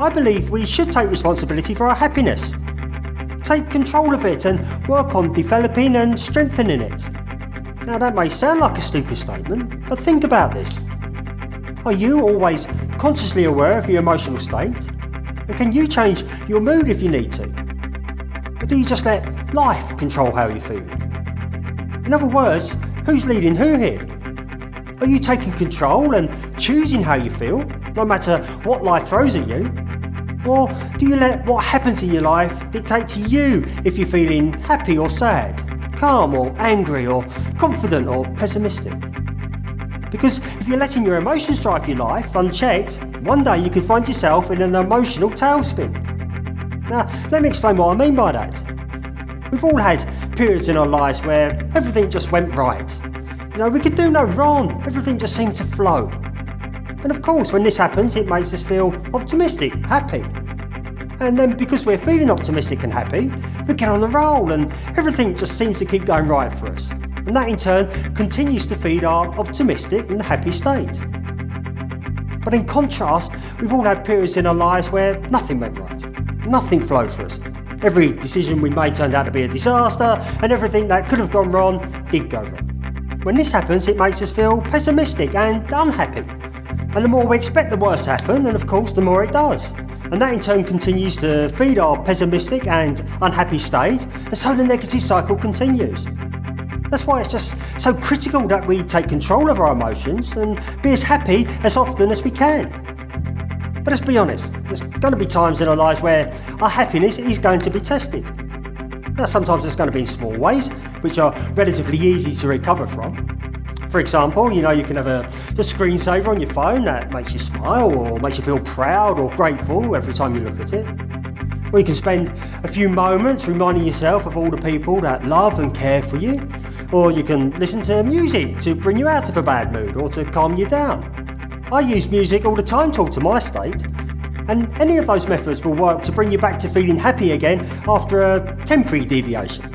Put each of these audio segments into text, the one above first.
I believe we should take responsibility for our happiness. Take control of it and work on developing and strengthening it. Now that may sound like a stupid statement, but think about this. Are you always consciously aware of your emotional state? And can you change your mood if you need to? Or do you just let life control how you feel? In other words, who's leading who here? Are you taking control and choosing how you feel, no matter what life throws at you? Or do you let what happens in your life dictate to you if you're feeling happy or sad, calm or angry or confident or pessimistic? Because if you're letting your emotions drive your life unchecked, one day you could find yourself in an emotional tailspin. Now, let me explain what I mean by that. We've all had periods in our lives where everything just went right. We could do no wrong, everything just seemed to flow. And of course, when this happens, it makes us feel optimistic, happy. And then because we're feeling optimistic and happy, we get on the roll and everything just seems to keep going right for us. And that in turn continues to feed our optimistic and happy state. But in contrast, we've all had periods in our lives where nothing went right. Nothing flowed for us. Every decision we made turned out to be a disaster, and everything that could have gone wrong did go wrong. When this happens, it makes us feel pessimistic and unhappy. And the more we expect the worst to happen, then of course the more it does. And that in turn continues to feed our pessimistic and unhappy state, and so the negative cycle continues. That's why it's just so critical that we take control of our emotions and be as happy as often as we can. But let's be honest, there's going to be times in our lives where our happiness is going to be tested. Now sometimes it's going to be in small ways, which are relatively easy to recover from. For example, you can have the screensaver on your phone that makes you smile or makes you feel proud or grateful every time you look at it. Or you can spend a few moments reminding yourself of all the people that love and care for you. Or you can listen to music to bring you out of a bad mood or to calm you down. I use music all the time to alter my state, and any of those methods will work to bring you back to feeling happy again after a temporary deviation.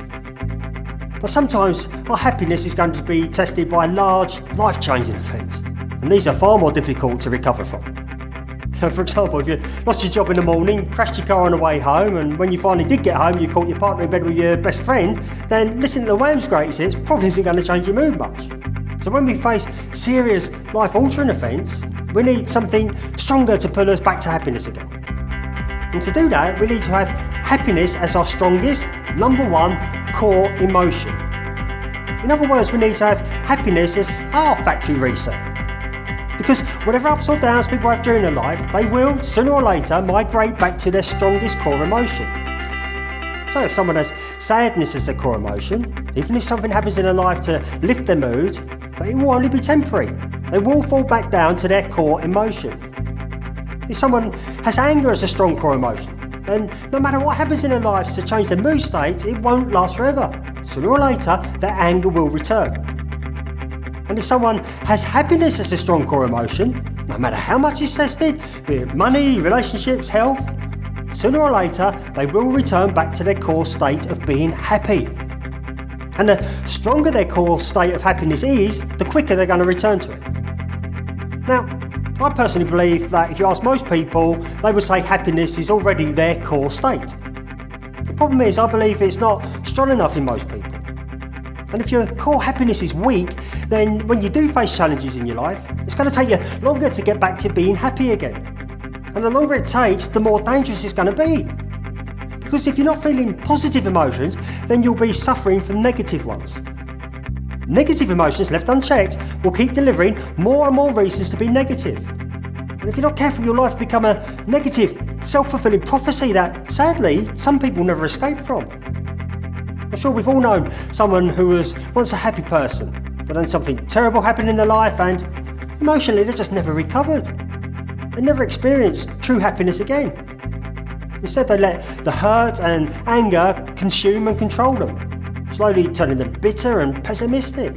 But sometimes our happiness is going to be tested by large, life-changing events, and these are far more difficult to recover from. For example, if you lost your job in the morning, crashed your car on the way home, and when you finally did get home you caught your partner in bed with your best friend, then listening to the Wham's greatest hits probably isn't going to change your mood much. So when we face serious, life-altering events, we need something stronger to pull us back to happiness again. And to do that, we need to have happiness as our strongest, number one, core emotion. In other words, we need to have happiness as our factory reset. Because whatever ups or downs people have during their life, they will, sooner or later, migrate back to their strongest core emotion. So if someone has sadness as a core emotion, even if something happens in their life to lift their mood, it will only be temporary. They will fall back down to their core emotion. If someone has anger as a strong core emotion, then no matter what happens in their lives to change their mood state, it won't last forever. Sooner or later, their anger will return. And if someone has happiness as a strong core emotion, no matter how much is tested, be it money, relationships, health, sooner or later they will return back to their core state of being happy. And the stronger their core state of happiness is, the quicker they're going to return to it. Now, I personally believe that if you ask most people, they would say happiness is already their core state. The problem is, I believe it's not strong enough in most people. And if your core happiness is weak, then when you do face challenges in your life, it's going to take you longer to get back to being happy again. And the longer it takes, the more dangerous it's going to be. Because if you're not feeling positive emotions, then you'll be suffering from negative ones. Negative emotions left unchecked will keep delivering more and more reasons to be negative. And if you're not careful, your life will become a negative, self-fulfilling prophecy that, sadly, some people never escape from. I'm sure we've all known someone who was once a happy person, but then something terrible happened in their life and emotionally they just never recovered. They never experienced true happiness again. Instead they let the hurt and anger consume and control them, slowly turning them bitter and pessimistic.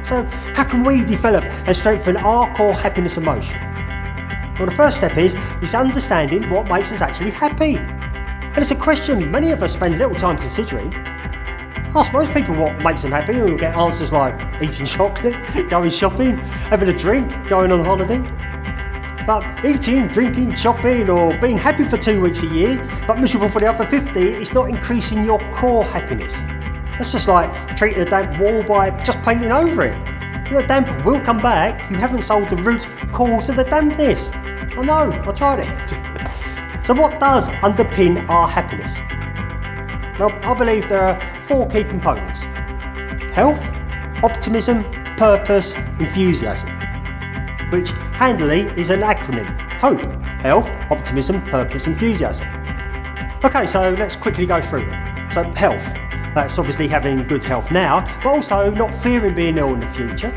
So how can we develop and strengthen our core happiness emotion? Well, the first step is understanding what makes us actually happy. And it's a question many of us spend little time considering. Ask most people what makes them happy and you'll get answers like eating chocolate, going shopping, having a drink, going on holiday. But eating, drinking, shopping, or being happy for 2 weeks a year, but miserable for the other 50, is not increasing your core happiness. That's just like treating a damp wall by just painting over it. The damp will come back. You haven't solved the root cause of the dampness. I know, I tried it. So what does underpin our happiness? Well, I believe there are 4 key components: health, optimism, purpose, enthusiasm, which handily is an acronym: HOPE, health, optimism, purpose, enthusiasm. Okay, so let's quickly go through them. So health, that's obviously having good health now, but also not fearing being ill in the future.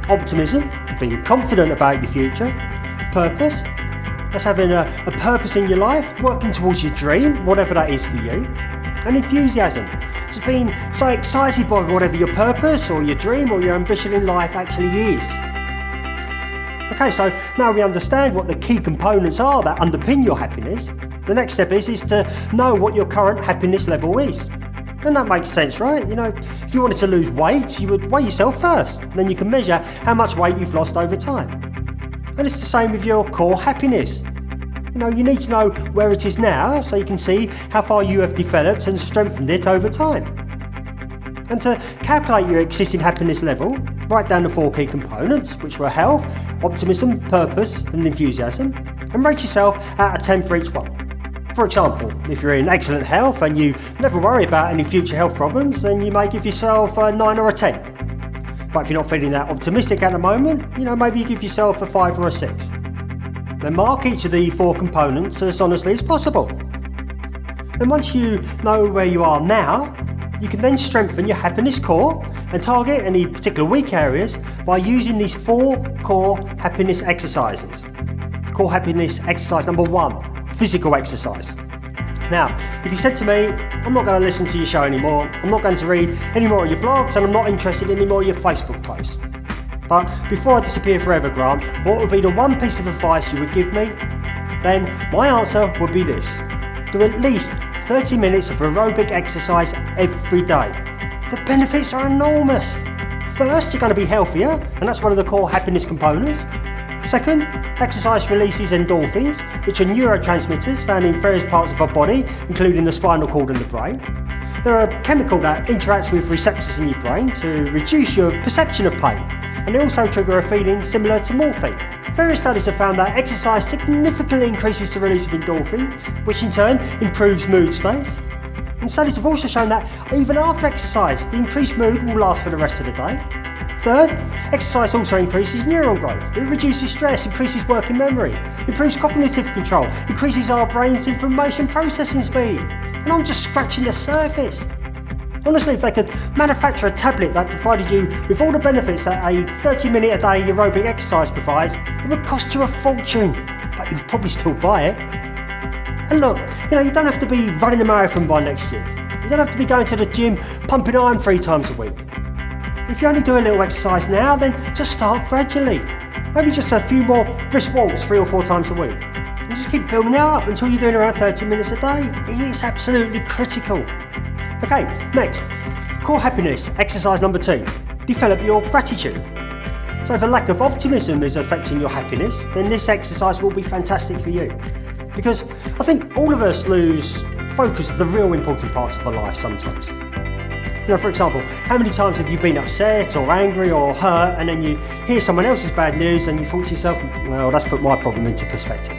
Optimism, being confident about your future. Purpose, that's having a purpose in your life, working towards your dream, whatever that is for you. And enthusiasm, just being so excited by whatever your purpose or your dream or your ambition in life actually is. Okay, so now we understand what the key components are that underpin your happiness. The next step is to know what your current happiness level is. And that makes sense, right? You know, if you wanted to lose weight, you would weigh yourself first. Then you can measure how much weight you've lost over time. And it's the same with your core happiness. You know, you need to know where it is now so you can see how far you have developed and strengthened it over time. And to calculate your existing happiness level, write down the 4 key components, which were health, optimism, purpose, and enthusiasm, and rate yourself out of 10 for each one. For example, if you're in excellent health and you never worry about any future health problems, then you may give yourself a 9 or a 10. But if you're not feeling that optimistic at the moment, you know, maybe you give yourself a 5 or a 6. Then mark each of the 4 components as honestly as possible. And once you know where you are now, you can then strengthen your happiness core and target any particular weak areas by using these 4 core happiness exercises. Core happiness exercise number 1, physical exercise. Now, if you said to me, I'm not going to listen to your show anymore, I'm not going to read any more of your blogs, and I'm not interested in any more of your Facebook posts. But before I disappear forever, Grant, what would be the one piece of advice you would give me? Then my answer would be this: do at least 30 minutes of aerobic exercise every day. The benefits are enormous. First, you're going to be healthier, and that's one of the core happiness components. Second, exercise releases endorphins, which are neurotransmitters found in various parts of our body, including the spinal cord and the brain. They're a chemical that interacts with receptors in your brain to reduce your perception of pain, and they also trigger a feeling similar to morphine. Various studies have found that exercise significantly increases the release of endorphins, which in turn improves mood states. And studies have also shown that even after exercise, the increased mood will last for the rest of the day. Third, exercise also increases neuron growth. It reduces stress, increases working memory, improves cognitive control, increases our brain's information processing speed. And I'm just scratching the surface. Honestly, if they could manufacture a tablet that provided you with all the benefits that a 30-minute a day aerobic exercise provides, it would cost you a fortune, but you'd probably still buy it. And look, you know, you don't have to be running a marathon by next year. You don't have to be going to the gym pumping iron 3 times a week. If you only do a little exercise now, then just start gradually. Maybe just a few more brisk walks 3 or 4 times a week. And just keep building it up until you're doing around 30 minutes a day. It's absolutely critical. Okay, next, core happiness, exercise number 2, develop your gratitude. So if a lack of optimism is affecting your happiness, then this exercise will be fantastic for you. Because I think all of us lose focus of the real important parts of our life sometimes. You know, for example, how many times have you been upset or angry or hurt, and then you hear someone else's bad news and you thought to yourself, well, that's put my problem into perspective.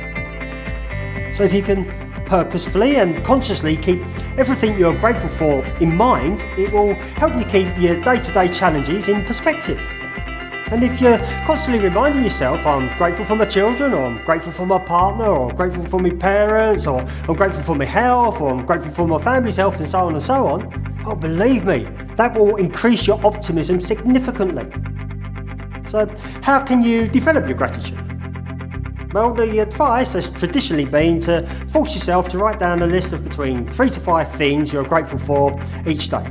So if you can purposefully and consciously keep everything you're grateful for in mind, it will help you keep your day-to-day challenges in perspective. And if you're constantly reminding yourself, I'm grateful for my children, or I'm grateful for my partner, or I'm grateful for my parents, or I'm grateful for my health, or I'm grateful for my family's health, and so on and so on, oh, believe me, that will increase your optimism significantly. So how can you develop your gratitude? Well, the advice has traditionally been to force yourself to write down a list of between 3 to 5 things you're grateful for each day.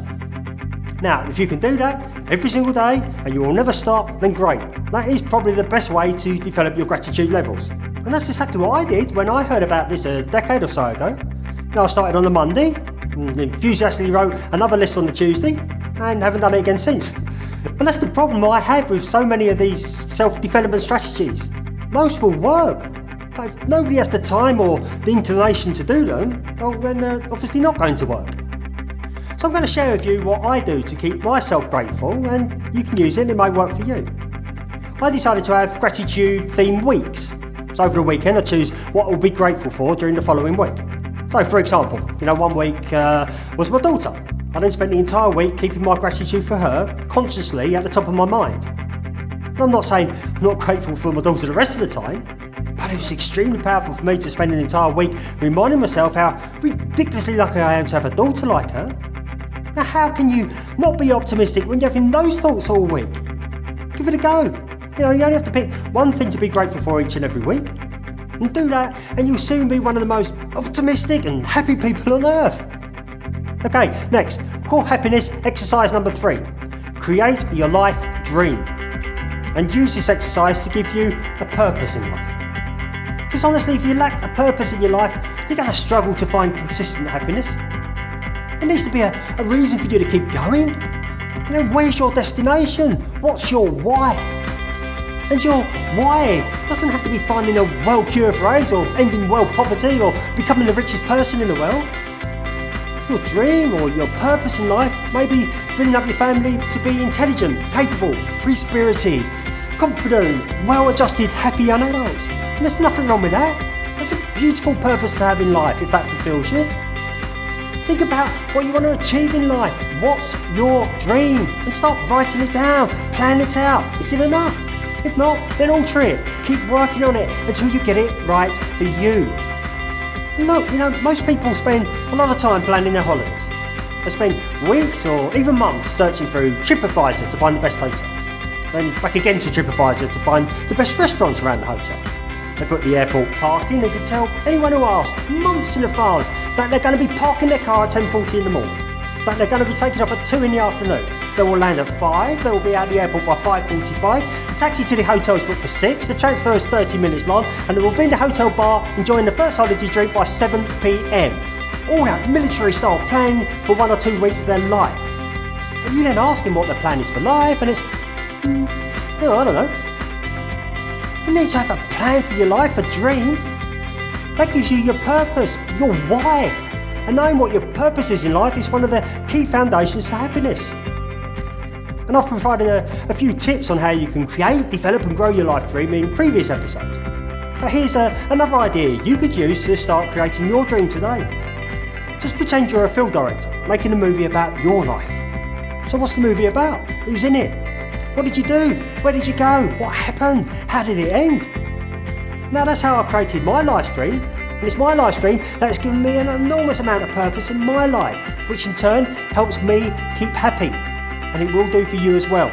Now, if you can do that every single day and you will never stop, then great. That is probably the best way to develop your gratitude levels. And that's exactly what I did when I heard about this a decade or so ago. You know, I started on the Monday, enthusiastically wrote another list on the Tuesday, and haven't done it again since. And that's the problem I have with so many of these self-development strategies. Most will work, But if nobody has the time or the inclination to do them, well then they're obviously not going to work. So I'm going to share with you what I do to keep myself grateful, and you can use it and it might work for you. I decided to have gratitude themed weeks. So over the weekend I choose what I'll be grateful for during the following week. So for example, 1 week was my daughter. I then spent the entire week keeping my gratitude for her consciously at the top of my mind. And I'm not saying I'm not grateful for my daughter the rest of the time, but it was extremely powerful for me to spend an entire week reminding myself how ridiculously lucky I am to have a daughter like her. Now how can you not be optimistic when you're having those thoughts all week? Give it a go. You only have to pick one thing to be grateful for each and every week. And do that and you'll soon be one of the most optimistic and happy people on earth. Okay, next, core happiness exercise number 3. Create your life dream. And use this exercise to give you a purpose in life. Because honestly, if you lack a purpose in your life, you're going to struggle to find consistent happiness. There needs to be a reason for you to keep going. Where's your destination? What's your why? And your why doesn't have to be finding a world cure for AIDS or ending world poverty or becoming the richest person in the world. Your dream or your purpose in life may be bringing up your family to be intelligent, capable, free-spirited, confident, well-adjusted, happy young adults. And there's nothing wrong with that. That's a beautiful purpose to have in life if that fulfills you. Think about what you want to achieve in life. What's your dream? And start writing it down, plan it out. Is it enough? If not, then alter it. Keep working on it until you get it right for you. And look, most people spend a lot of time planning their holidays. They spend weeks or even months searching through TripAdvisor to find the best hotel. Then back again to TripAdvisor to find the best restaurants around the hotel. They put the airport parking and can tell anyone who asks months in advance that they're going to be parking their car at 10:40 in the morning. That they're going to be taking off at 2 in the afternoon. They will land at 5, they will be out of the airport by 5:45, the taxi to the hotel is booked for 6, the transfer is 30 minutes long, and they will be in the hotel bar enjoying the first holiday drink by 7 p.m. All that military style planning for 1 or 2 weeks of their life. But you then ask them what their plan is for life and it's, I don't know. You need to have a plan for your life, a dream. That gives you your purpose, your why. And knowing what your purpose is in life is one of the key foundations to happiness. And I've provided a few tips on how you can create, develop and grow your life dream in previous episodes. But here's another idea you could use to start creating your dream today. Just pretend you're a film director making a movie about your life. So what's the movie about? Who's in it? What did you do? Where did you go? What happened? How did it end? Now that's how I created my life dream. And it's my life dream that has given me an enormous amount of purpose in my life, which in turn helps me keep happy. And it will do for you as well.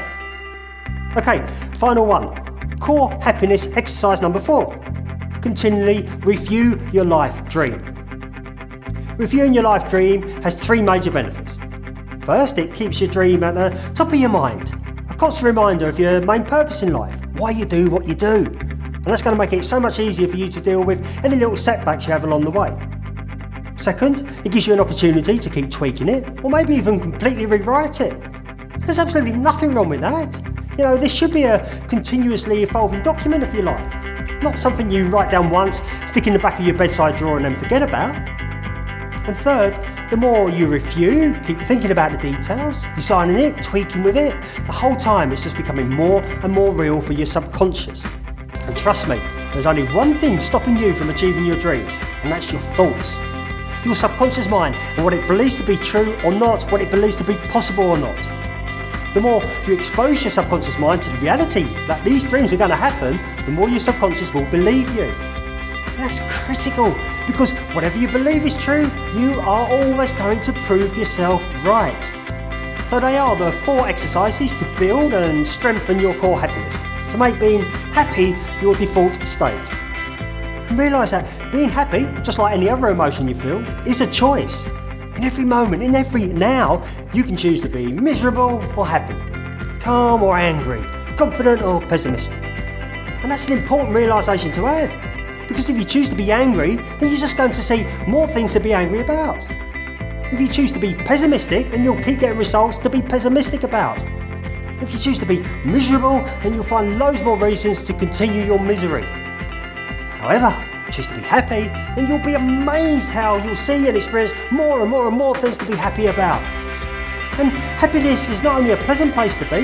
Okay, final one. Core happiness exercise number 4. Continually review your life dream. Reviewing your life dream has 3 major benefits. First, it keeps your dream at the top of your mind. A constant reminder of your main purpose in life, why you do what you do. And that's going to make it so much easier for you to deal with any little setbacks you have along the way. Second, it gives you an opportunity to keep tweaking it, or maybe even completely rewrite it. There's absolutely nothing wrong with that. This should be a continuously evolving document of your life, not something you write down once, stick in the back of your bedside drawer and then forget about. And third, the more you review, keep thinking about the details, designing it, tweaking with it, the whole time it's just becoming more and more real for your subconscious. And trust me, there's only one thing stopping you from achieving your dreams, and that's your thoughts. Your subconscious mind, and what it believes to be true or not, what it believes to be possible or not. The more you expose your subconscious mind to the reality that these dreams are going to happen, the more your subconscious will believe you. And that's critical, because whatever you believe is true, you are always going to prove yourself right. So they are the 4 exercises to build and strengthen your core happiness, to make being happy your default state. And realise that being happy, just like any other emotion you feel, is a choice. In every moment, in every now, you can choose to be miserable or happy, calm or angry, confident or pessimistic. And that's an important realisation to have, because if you choose to be angry, then you're just going to see more things to be angry about. If you choose to be pessimistic, then you'll keep getting results to be pessimistic about. If you choose to be miserable, then you'll find loads more reasons to continue your misery. However, choose to be happy, then you'll be amazed how you'll see and experience more and more and more things to be happy about. And happiness is not only a pleasant place to be,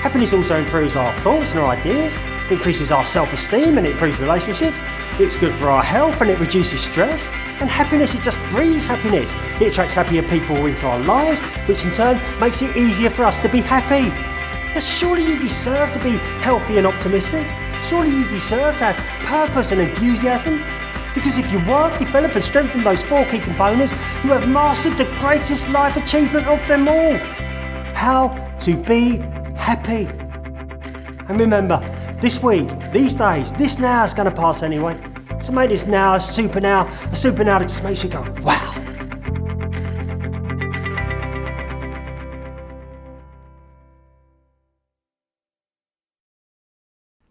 happiness also improves our thoughts and our ideas, increases our self-esteem and it improves relationships, it's good for our health and it reduces stress, and happiness, it just breeds happiness. It attracts happier people into our lives, which in turn makes it easier for us to be happy. Now surely you deserve to be healthy and optimistic. Surely you deserve to have purpose and enthusiasm. Because if you work, develop and strengthen those 4 key components, you have mastered the greatest life achievement of them all. How to be happy. And remember, this week, these days, this now is going to pass anyway. So make this now a super now that just makes you go, wow.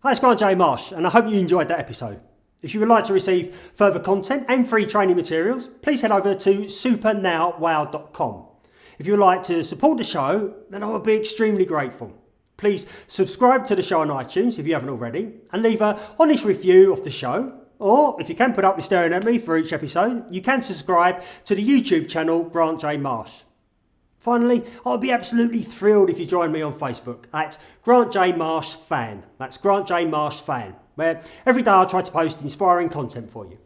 Hi, it's Grant J. Marsh, and I hope you enjoyed that episode. If you would like to receive further content and free training materials, please head over to supernowwow.com. If you would like to support the show, then I would be extremely grateful. Please subscribe to the show on iTunes if you haven't already, and leave an honest review of the show. Or, if you can put up with staring at me for each episode, you can subscribe to the YouTube channel Grant J. Marsh. Finally, I'll be absolutely thrilled if you join me on Facebook at Grant J. Marsh Fan. That's Grant J. Marsh Fan, where every day I'll try to post inspiring content for you.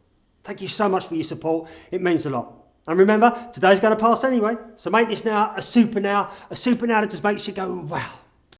Thank you so much for your support, it means a lot. And remember, today's going to pass anyway, so make this now a super now that just makes you go, wow.